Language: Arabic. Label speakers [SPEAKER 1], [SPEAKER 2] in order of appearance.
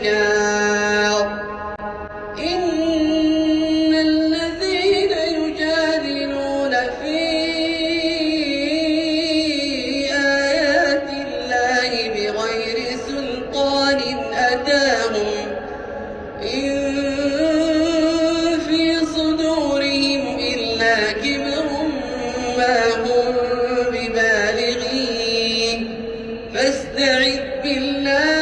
[SPEAKER 1] والإبكار. إن الذين يجادلون في آيات الله بغير سلطان أتاهم إن في صدورهم إلا كبر ما هم ببالغيه فاستعذ بالله